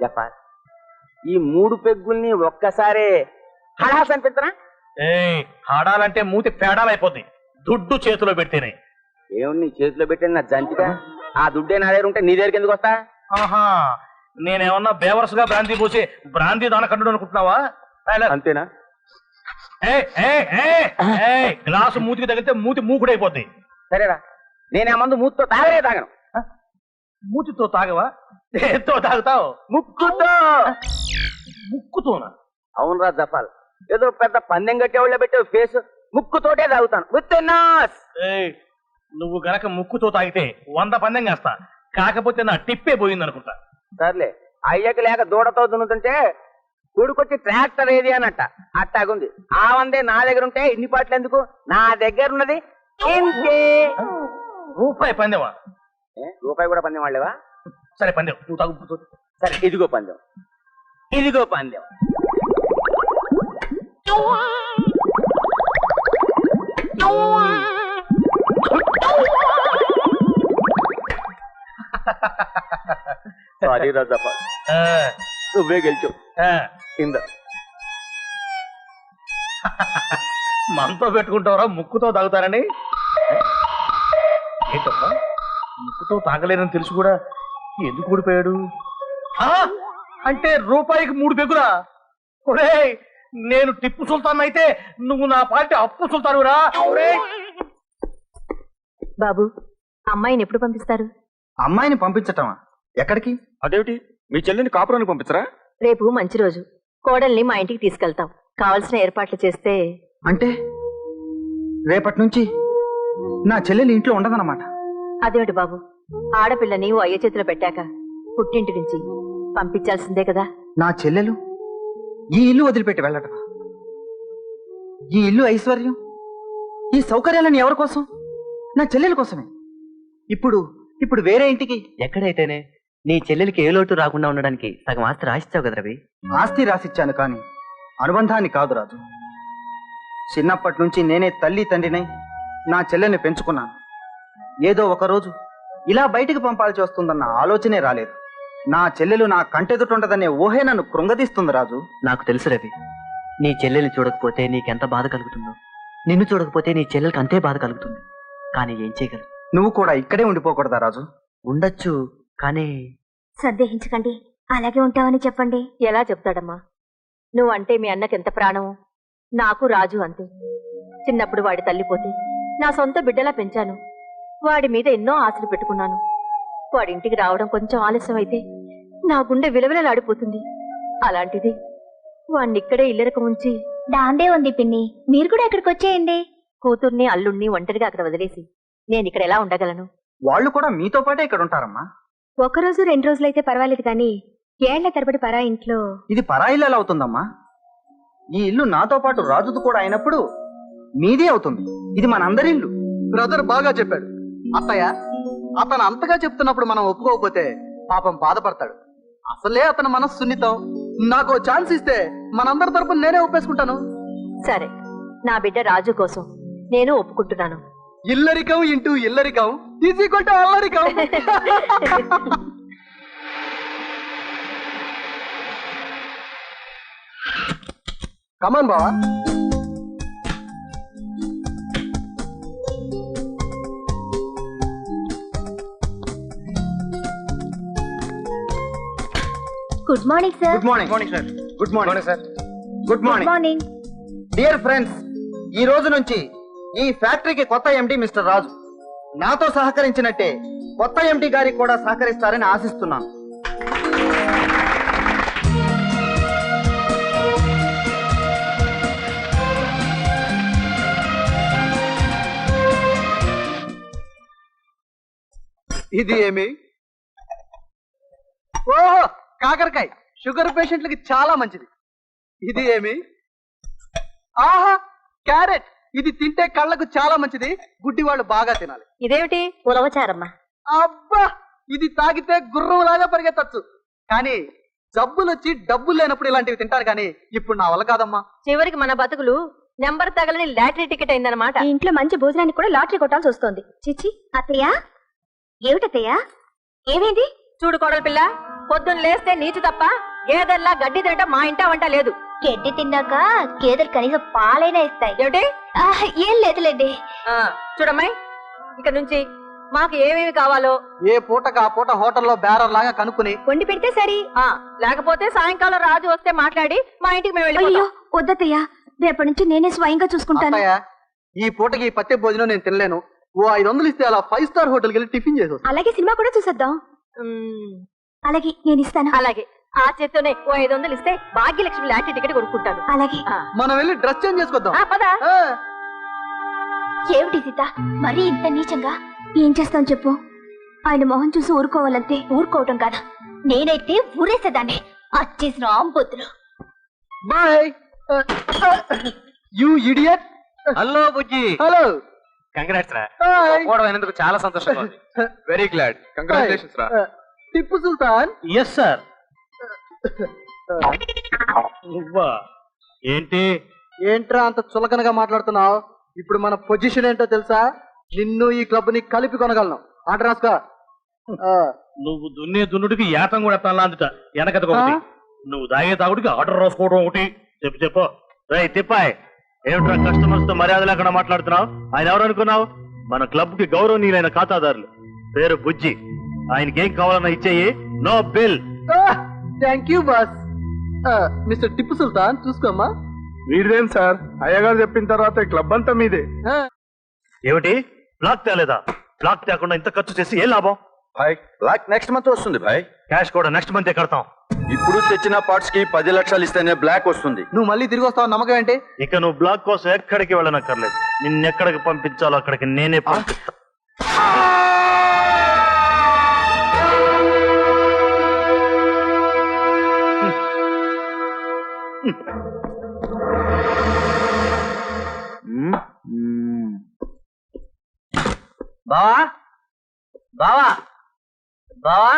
జఫర్, ఈ 3 పెగ్గుల్ని ఒక్కసారే హడాల్సి అనిపిస్తున్నా? హడాలంటే మూతి పేడాలైపోద్ది. దుడ్డు చేతిలో పెడితేనే. ఏమి నీ చేతిలో పెట్టిన నా జంతిగా? ఆ దుడ్డే నా దగ్గర ఉంటే నీ దగ్గరికి ఎందుకు వస్తా? ఆహా, నేనేమన్నా బేవర్స్ గా బ్రాంతి పోసి బ్రాంతి దానకండు అనుకుంటున్నావా? అంతేనా? గ్లాసు మూతికి తగిలితే మూతి మూకుడైపోద్ది. సరేరా, నేనే మందు మూతితో తాగనే తాగను. మూతితో తాగవా? దేంతో తాగుతావు? ముక్కుతో. ముక్కుతోనా? అవునరా జపాల్, ఏదో పెద్ద పందెం కట్టేవాళ్ళ పెట్టే ఫేస్. ముక్కుతోటే తాగుతాను. విత్ నాస్. నువ్వు గనక ముక్కుతో తాగితే 100 పందెం కాస్తా. కాకపోతే నా టిప్పే పోయింది అనుకుంటా. సర్లే, అయ్యకి లేక దూడతో దున్నుతుంటే కొడుకొచ్చి ట్రాక్టర్ ఏది అన్నట్ట అట్టాగుంది. ఆ వందే నా దగ్గర ఉంటే ఇన్ని పాటలు ఎందుకు? నా దగ్గర ఉన్నది ఇంతే. రూపాయి పందెమా? రూపాయి కూడా పందెం వాళ్ళేవా? సరే పందెం, నువ్వు తాగు. సరే, ఇదిగో పందెం. ఇదిగో పందెం. సారీ రాజప్ప, నువ్వే గెలిచావు. కింద మనతో పెట్టుకుంటావరా ముక్కుతో తాగుతారని? ఏంటప్ప, ముక్కుతో తాగలేనని తెలుసు కూడా ఎందుకు ఊడిపోయాడు? అంటే రూపాయికి 3 పెగ్గులా? ఒరేయ్, నేను టిప్పు సుల్తాన్ అయితే నువ్వు నా పార్టీ అప్పు సుల్తానురా. బాబు, అమ్మాయిని ఎప్పుడు పంపిస్తారు? అమ్మాయిని పంపించటమా? ఎక్కడికి? అదేమిటి, మీ చెల్లిని కాపురానికి పంపించరా? రేపు మంచి రోజు, కోడల్ని మా ఇంటికి తీసుకెళ్తాం. కావలసిన ఏర్పాట్లు చేస్తే. అంటే రేపటి నుంచి నా చెల్లెలు ఇంట్లో ఉండదన్నమాట? అదేమిటి బాబు, ఆడపిల్లని ఓ అయ్య చేతిలో పెట్టాక పుట్టింటి నుంచి పంపించాల్సిందే కదా. నా చెల్లెలు ఈ ఇల్లు వదిలిపెట్టి వెళ్ళటమా? ఈ ఇల్లు ఐశ్వర్యం, ఈ సౌకర్యాలని ఎవరి కోసం? నా చెల్లెల కోసమే. ఇప్పుడు వేరే ఇంటికి. ఎక్కడైతేనే నీ చెల్లెలికి ఏ లోటు రాకుండా ఉండడానికి సగం ఆస్తి రాసిచ్చావు కదా రవి. ఆస్తి రాసిచ్చాను కానీ అనుబంధాన్ని కాదు రాజు. చిన్నప్పటి నుంచి నేనే తల్లి తండ్రినై నా చెల్లెల్ని పెంచుకున్నాను. ఏదో ఒకరోజు ఇలా బయటికి పంపాల్సి వస్తుందన్న ఆలోచనే రాలేదు. నా చెల్లెలు నా కంటెదుటుండదనే ఊహే నన్ను కృంగదీస్తుంది రాజు. నాకు తెలుసు రవి, నీ చెల్లెల్ని చూడకపోతే నీకెంత బాధ కలుగుతుందో. నిన్ను చూడకపోతే నీ చెల్లెలకి అంతే బాధ కలుగుతుంది. కానీ ఏం చేయగలవు? నువ్వు కూడా ఇక్కడే ఉండిపోకూడదా రాజు? ఉండొచ్చు, కానీ. సందేహించకండి, అలాగే ఉంటావని చెప్పండి. ఎలా చెప్తాడమ్మా? నువ్వంటే మీ అన్నకి ఎంత ప్రాణమో నాకు రాజు అంతే. చిన్నప్పుడు వాడి తల్లిపోతే నా సొంత బిడ్డలా పెంచాను. వాడి మీద ఎన్నో ఆశలు పెట్టుకున్నాను. వాడి ఇంటికి రావడం కొంచెం ఆలస్యం అయితే నా గుండె విలవిలలాడిపోతుంది. అలాంటిది వాడిని ఇక్కడే ఇల్లరకం ఉంచి. దాందే ఉంది పిన్ని, మీరు కూడా ఇక్కడికి వచ్చేయండి. కూతుర్ని అల్లుణ్ణి ఒంటరిగా అక్కడ వదిలేసి నేను ఇక్కడ ఎలా ఉండగలను? వాళ్ళు కూడా మీతో పాటే ఇక్కడ ఉంటారమ్మా. 1 రోజు 2 రోజులైతే పర్వాలేదు కానీ ఏళ్ల తరబడి పరా ఇంట్లో. ఇది పరాయిల్లు ఎలా అవుతుందమ్మా? ఈ ఇల్లు నాతో పాటు రాజుది కూడా అయినప్పుడు మీదే అవుతుంది. ఇది మనందరి ఇల్లు. బ్రదర్ బాగా చెప్పాడు. అత్తయ్య, అతను అంతగా చెప్తున్నప్పుడు మనం ఒప్పుకోకపోతే పాపం బాధపడతాడు. అసలే అతని మనసు సున్నితం. నాకు ఛాన్స్ ఇస్తే మనందరి తరపున నేనే ఒప్పేసుకుంటాను. సరే, నా బిడ్డ రాజు కోసం నేను ఒప్పుకుంటున్నాను. ఇల్లరికం ఇంటూ ఇల్లరికం ఈజీక్వల్ టు అల్లరికం. కమాన్ బావా. Good morning sir. Good morning sir. Good morning sir. Good morning dear friends. ఈ రోజు నుంచి ఈ ఫ్యాక్టరీకి కొత్త ఎండి మిస్టర్ రాజు. నాతో సహకరించినట్టే కొత్త ఎండి గారికి కూడా సహకరిస్తారని ఆశిస్తున్నాను. ఇది ఏమి? ఓహో, కాకరకాయ. షుగర్ పేషెంట్లకి చాలా మంచిది. ఇది ఏమి? ఆహా, క్యారెట్. ఇది తింటే కళ్ళకు చాలా మంచిది. గుడ్డి వాళ్ళు బాగా తినాలి. ఇదేమిటి? ఉలవచారమ్మా. అబ్బా, ఇది తాగితే గుర్రంలాగా పరిగెత్తచ్చు. కానీ జబ్బులు వచ్చి డబ్బులు లేనప్పుడు ఇలాంటివి తింటారు. కానీ ఇప్పుడు నా వల్ల కాదమ్మా. చివరికి మన బతుకులు నెంబర్ తగలని లాటరీ టికెట్ అయిందనమాట. ఈ ఇంట్లో మంచి భోజనానికి కూడా లాటరీ కొట్టాల్సి వస్తుంది. చిచి అత్తయ్య, ఏమిటత్తయ్య ఏమైంది? చూడు కోడలు పిల్ల, పొద్దున్న లేస్తే నీచు తప్ప గేదెల్లా గడ్డి తినటం మా ఇంటా వంట లేదు. గడ్డి తిన్నాక గేదెలు కనీసం పాలైనా ఇస్తాయి. ఏమిటి? ఏం లేదులేండి. చూడమ్మాయి, ఇక నుంచి మాకు ఏమేమి కావాలో ఏ పూటకు ఆ పూట హోటల్లో బేరర్ లాగా కనుక్కుని వండి పెడితే సరి. లేకపోతే సాయంకాలం రాజు వస్తే మాట్లాడి మా ఇంటికి మేము అయ్యో వెళ్ళిపోతాం. వద్దత్తయ్య, రేపటి నుంచి నేనే స్వయంగా చూసుకుంటాను. అత్తయ్య, ఈ పూటకి ఈ పత్తే భోజనం నేను తినలేను. ఓ 500 ఇస్తే అలా 5 స్టార్ హోటల్కి వెళ్ళి టిఫిన్ చేసి వస్తాను. అలాగే సినిమా కూడా చూసేద్దాం. అలాగే నేను ఇస్తాను. అలాగే ఆ చేత్తోనే ఓ 500 ఇస్తే భాగ్యలక్ష్మి లాటరీ టికెట్ కొనుక్కుంటాను. అలాగే. మనం వెళ్ళి డ్రెస్ చేంజ్ చేసుకొద్దాం. పద. ఆ. ఏమిటి సీత మరీ ఇంత నీచంగా? ఏం చేస్తాం చెప్పు? ఆయన మొహం చూసి ఊరుకోవాలంతే. ఊరుకోవటం కాదు, నేనైతే ఊరేసేదాన్ని. అచ్చేసిన ఆంబొద్దులు. Boy you idiot. Hello Bujji. Hello. Congrats రా. హాయ్. కూడా అయినందుకు చాలా సంతోషంగా ఉంది. Very glad. కంగ్రాచులేషన్స్ రా. టిప్పు సుల్తాన్. Yes sir. ఏంటి ఏంట్రా అంత చులకనగా మాట్లాడుతున్నావు? ఇప్పుడు మన పొజిషన్ ఏంటో తెలుసా? నిన్ను ఈ క్లబ్ ని కలిపి కొనగలను. ఆట రాసుకో. నువ్వు దున్నే దున్నుడికి ఏతం కూడా ఎత్తాలా అందుట వెనకది ఒకటి, నువ్వు తాగే తాగుడికి ఆర్డర్ రాసుకోవడం ఒకటి. చెప్పు రై తిప్పాయ్, ఏమిట్రా కస్టమర్స్ తో మర్యాద లేకుండా మాట్లాడుతున్నావు? ఆయన ఎవరు అనుకున్నావు? మన క్లబ్ కి గౌరవనీయులైన ఖాతాదారులు, పేరు బుజ్జి. ఆయనకి ఏం కావాలన్నా ఇచ్చేయి, no bill. Thank you boss. Mister Tipu Sultan చూసుకోమ్మా. మీరేం సార్, అయ్యగారు చెప్పిన తర్వాత క్లబ్ అంతా మీదే. ఏమిటి బ్లాక్ తేలేదా? బ్లాక్ తేకుండా ఇంత ఖర్చు చేసి ఏ లాభం? భాయ్ బ్లాక్ నెక్స్ట్ మంత్ వస్తుంది భాయ్. క్యాష్ కూడా నెక్స్ట్ మంత్ కడతాం. ఇప్పుడు తెచ్చిన పార్ట్స్ కి 10 లక్షలు ఇస్తేనే బ్లాక్ వస్తుంది. నువ్వు మళ్ళీ తిరిగి వస్తావు నమ్మకం ఏంటి? ఇక నువ్వు బ్లాక్ కోసం ఎక్కడికి వెళ్ళనక్కర్లేదు. నిన్నెక్కడికి పంపించాలో అక్కడికి నేనే పంపిస్తా. బావా బావా బావా.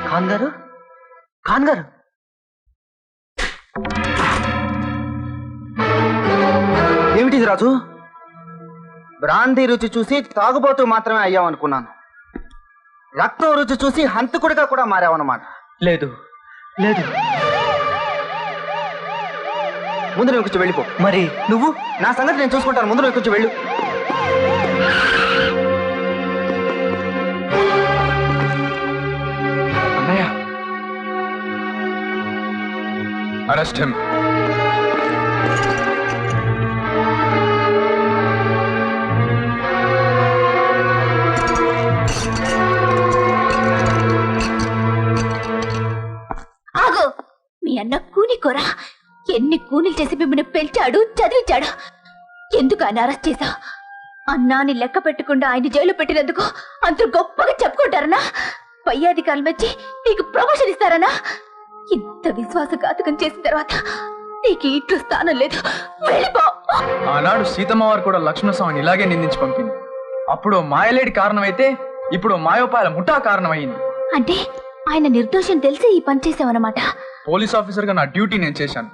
ఖాన్ గారు, ఖాన్ గారు, ఏమిటిది రాజు? బ్రాందీ రుచి చూసి తాగుబోతూ మాత్రమే అయ్యావనుకున్నాను. రక్తం రుచి చూసి హంతకుడిగా కూడా మారావన్నమాట. లేదు లేదు. ముందు నువ్వు కొంచెం వెళ్ళిపో. మరి నువ్వు నా సంగతి నేను చూసుకుంటాను. ముందు నువ్వు కొంచెం వెళ్ళు. అన్నయ్య, అరెస్ట్ హిమ్. ఆగు! మీ అన్న కూనికోరా. ఎన్ని కూనీలు చేసి మిమ్మల్ని పెంచాడు, చదివించాడు. ఎందుకు ఆయన అరెస్ట్ చేశా? అన్నాని లెక్క పెట్టకుండా ఆయన జైలు పెట్టినందుకు అంత గొప్పగా చెప్పుకుంటారనా? పై అధికారులు వచ్చి నీకు ప్రమోషన్ ఇస్తారనా? ఇంత విశ్వాసఘాతకం చేసిన తర్వాత నీకు ఇంట్లో స్థానం లేదు. వెళ్ళిపో. ఆనాడు సీతమ్మ వారు కూడా లక్ష్మణస్వామిని ఇలాగే నిందించి పంపింది. అప్పుడు మాయలేడి కారణమైతే ఇప్పుడు మాయోపాయాల ముఠా కారణమైంది. అంటే ఆయన నిర్దోషం తెలిసి ఈ పని చేసావన్నమాట. పోలీస్ ఆఫీసర్ గా నా డ్యూటీ నేను చేశాను.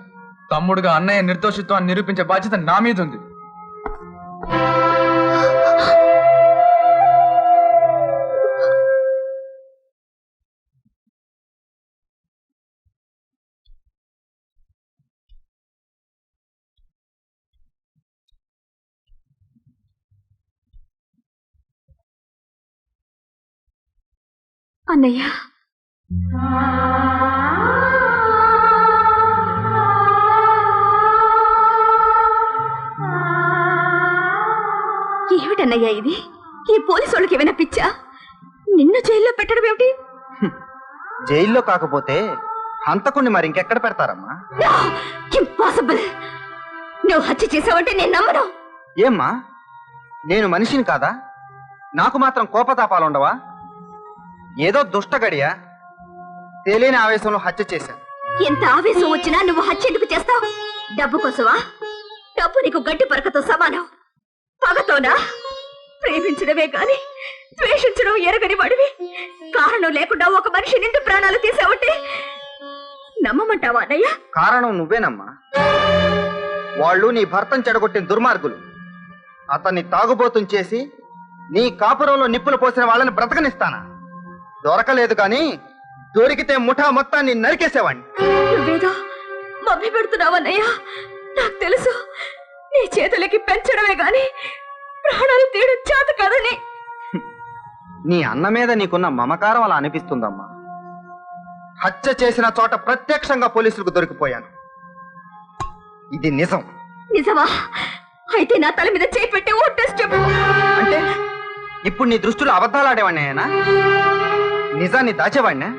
తమ్ముడుగా అన్నయ్య నిర్దోషిత్వాన్ని నిరూపించే బాధ్యత నా మీద ఉంది. అన్నయ్య, ఏమిటన్నయ్యా ఇది? ఈ పోలీసు వాళ్ళకి ఏమైనా పిచ్చా? నిన్ను జైల్లో పెట్టడం ఏమిటి? జైల్లో కాకపోతే హంతకుణ్ణి మరి ఇంకెక్కడ పెడతారమ్మా? ఇంపాసిబుల్. నువ్వు హత్య చేసావంటే నేను నమ్మను. ఏమ్మా, నేను మనిషిని కాదా? నాకు మాత్రం కోపతాపాలు ఉండవా? ఏదో దుష్ట గడియ తెలియని ఆవేశంలో హత్య చేశాను. ఎంత ఆవేశం వచ్చినా నువ్వు హత్య ఎందుకు చేస్తావు? డబ్బు కోసమా? డబ్బు నీకు గడ్డి పరకతో సమానం. పగతోనా? ప్రేమించడమే గాని ద్వేషించడం ఎరగని వాడివి. కారణం లేకుండా ఒక మనిషి నిండు ప్రాణాలు తీసావంటే నమ్మమంటావా అన్నయ్య? కారణం నువ్వేనమ్మా. వాళ్ళు నీ భర్తను చెడగొట్టిన దుర్మార్గులు. అతన్ని తాగుబోతుని చేసి నీ కాపురంలో నిప్పులు పోసిన వాళ్ళని బ్రతకనిస్తానా? దొరకలేదు కానీ దొరికితే ముఠా మొత్తాన్ని నరికేసేవాణ్ణి. నువ్వేదో మభ్య పెడుతున్నావన్నయ్య. నాకు తెలుసు నీ చేతులకి పెంచడమే గాని ప్రాణాలు తీయడం చేత కాదని. నీ అన్న మీద నీకున్న మమకారం అలా అనిపిస్తుందమ్మా. హత్య చేసిన చోట ప్రత్యక్షంగా పోలీసులకు దొరికిపోయాను. ఇది నిజం. నిజమా? అయితే నా తల మీద చేయి పెట్టి ఓటేసి చెప్పు. అంటే ఇప్పుడు నీ దృష్టిలో అబద్ధాలాడేవాణ్ణేనా? నిజాన్ని దాచేవాణ్ణా?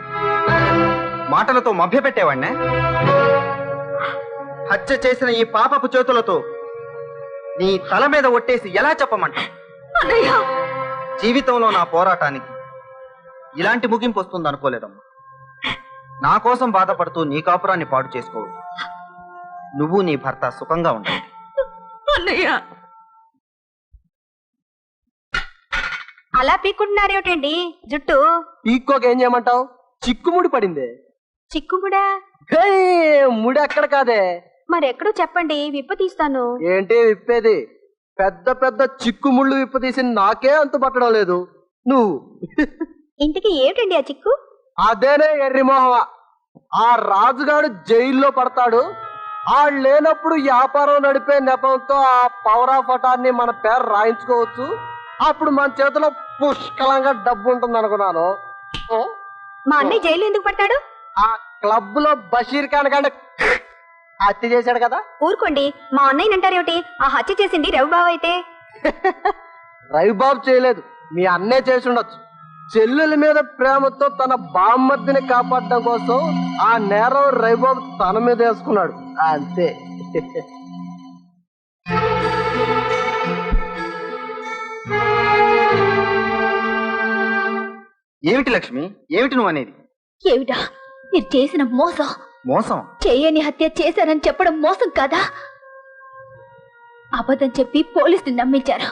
మాటలతో మభ్యపెట్టేవాణ్ణా? హత్య చేసిన ఈ పాపపు చేతులతో నీ తల మీద ఒట్టేసి ఎలా చెప్పమంటా? అన్నయ్య, జీవితంలో నా పోరాటానికి ఇలాంటి ముగింపు వస్తుంది అనుకోలేదమ్మా. నా కోసం బాధపడుతూ నీ కాపురాన్ని పాడు చేసుకోవు. నువ్వు నీ భర్త సుఖంగా ఉండాలి. అన్నయ్య, అలా పీక్కుంటున్నారేమిటండి జుట్టు? పీక్కోకేం చేయమంటావు? చిక్కుముడి పడింది. చిక్కుముడా? ముడి అక్కడ కాదే. మరెక్కడో చెప్పండి, విప్ప తీస్తాను. ఏంటి విప్పేది? పెద్ద పెద్ద చిక్కుముళ్ళు విప్ప తీసి నాకే అంతు పట్టడం లేదు. నువ్వు ఇంటికి ఏమిటండి ఆ చిక్కు? అదేనే ఎర్రిమోహవ. ఆ రాజుగాడు జైల్లో పడతాడు. ఆ లేనప్పుడు వ్యాపారం నడిపే నెపంతో ఆ పవరా ఫటాన్ని మన పేరు రాయించుకోవచ్చు. అప్పుడు మన చేతిలో పుష్కలంగా డబ్బు ఉంటుంది అనుకున్నాను. మా అన్నయ్య జైలు ఎందుకు పడతాడు? ఆ క్లబ్ లో బషీర్ ఖాన్ కంటే హత్య చేశాడు కదా. ఊరుకోండి, మా అన్నయ్య అంటారేమిటి? ఆ హత్య చేసింది రవిబాబు అయితే. రవిబాబు చేయలేదు, మీ అన్నే చేసి ఉండొచ్చు. చెల్లెల మీద ప్రేమతో తన బామ్మర్దిని కాపాడడం కోసం ఆ నేరం రవిబాబు తన మీద వేసుకున్నాడు అంతే. ఏమిటి లక్ష్మి, ఏమిటి నువ్వు అనేది? ఏమిటా మీరు చేసిన మోసం? మోసం? చేయని హత్య చేశానని చెప్పడం మోసం కాదా? అబద్ధం చెప్పి పోలీసుని నమ్మించారు,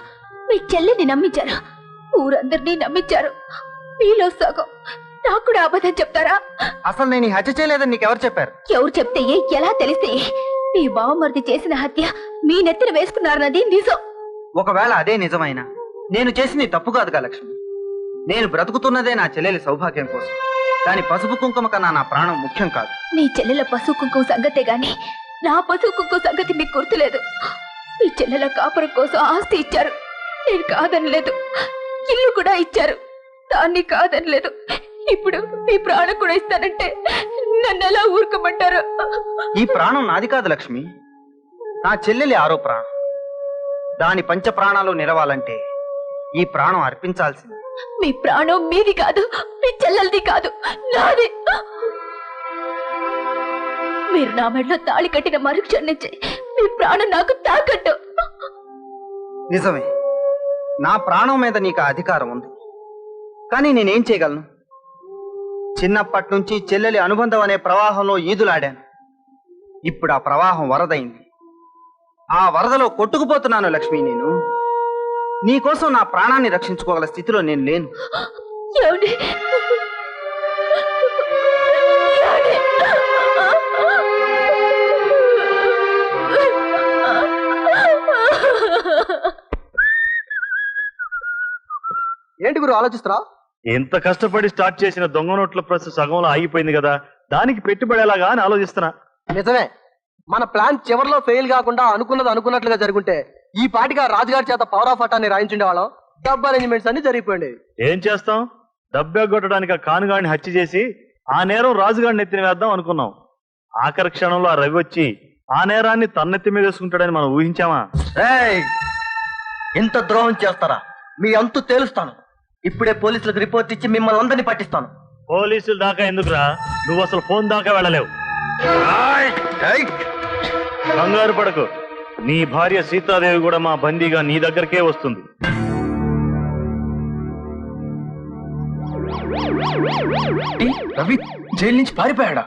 మీ చెల్లిని నమ్మించారు, ఊరందరినీ నమ్మించారు. మీలో సగం నాకు కూడా అబద్ధం చెప్తారా? అసలు నేను ఈ హత్య చేయలేదని నీకెవరు చెప్పారు? ఎవరు చెప్తే ఎలా తెలిస్తే? మీ బావమరిది చేసిన హత్య మీ నెత్తిన వేసుకున్నారన్నది నిజం. ఒకవేళ అదే నిజమైనా నేను చేసింది తప్పు కాదుగా లక్ష్మి. నేను బ్రతుకుతున్నదే నా చెల్లెలి సౌభాగ్యం కోసం. దాని పసుపు కుంకుమ కన్నా నా ప్రాణం ముఖ్యం కాదు. మీ చెల్లెల పశువు కుంకుమ సంగతే గాని నా పశువు కుంకుమ సంగతి మీకు గుర్తులేదు. మీ చెల్లెల కాపురం కోసం ఆస్తి ఇచ్చారు, నేను కాదనలేదు. ఇల్లు కూడా ఇచ్చారు, దాన్ని కాదనలేదు. ఇప్పుడు మీ ప్రాణం కూడా ఇస్తానంటే నన్ను ఎలా ఊరుకోమంటారు? ఈ ప్రాణం నాది కాదు లక్ష్మి, నా చెల్లెలి ఆరో ప్రాణం. దాని పంచ ప్రాణాలు నిలవాలంటే ఈ ప్రాణం అర్పించాల్సింది. మీ ప్రాణం మీది కాదు, మీ చెల్లెలది కాదు, నాది. మీరు నా మెడలో తాళి కట్టిన మరుక్షణం నుంచి మీ ప్రాణం నాకు తాకట్టు. నిజమే, నా ప్రాణం మీద నీకు ఆ అధికారం ఉంది. కానీ నేనేం చేయగలను? చిన్నప్పటి నుంచి చెల్లెలి అనుబంధం అనే ప్రవాహంలో ఈదులాడాను. ఇప్పుడు ఆ ప్రవాహం వరదైంది. ఆ వరదలో కొట్టుకుపోతున్నాను లక్ష్మి. నేను నీకోసం నా ప్రాణాన్ని రక్షించుకోగల స్థితిలో నేను లేను. ఏమండి? ఏంటి గురు ఆలోచిస్తారా? ఎంత కష్టపడి స్టార్ట్ చేసిన దొంగ నోట్ల ప్రెస్ సగంలో ఆగిపోయింది కదా, దానికి పెట్టుబడి ఎలాగా అని ఆలోచిస్తున్నా. నిజమే, మన ప్లాన్ చివరిలో ఫెయిల్ కాకుండా అనుకున్నది అనుకున్నట్లుగా జరుగుంటే ఈ పాటిగా రాజుగారి చేత పవర్ ఆఫ్ అటాన్ని రాయించుండే వాళ్ళం. డబ్బు అరేంజ్మెంట్స్ అన్ని జరిగిపోయింది. ఏం చేస్తాం, డబ్బెగ్గొట్టడానికి ఆ కానుగాడిని హత్య చేసి ఆ నేరం రాజుగాడిని ఎత్తిన వేద్దాం అనుకున్నాం. ఆఖరి క్షణంలో ఆ రవి వచ్చి ఆ నేరాన్ని తన్నెత్తి మీద వేసుకుంటాడని మనం ఊహించామా? ఎంత ద్రోహం చేస్తారా? మీ అంతు తేలుస్తాను. ఇప్పుడే పోలీసులకు రిపోర్ట్ ఇచ్చి మిమ్మల్ని అందరినీ పట్టిస్తాను. పోలీసులు దాకా ఎందుకురా, నువ్వు అసలు ఫోన్ దాకా వెళ్ళలేవు. కంగారు పడకు, నీ భార్య సీతాదేవి కూడా మా బందీగా నీ దగ్గరకే వస్తుంది. రవి జైలు నుంచి పారిపోయాడా?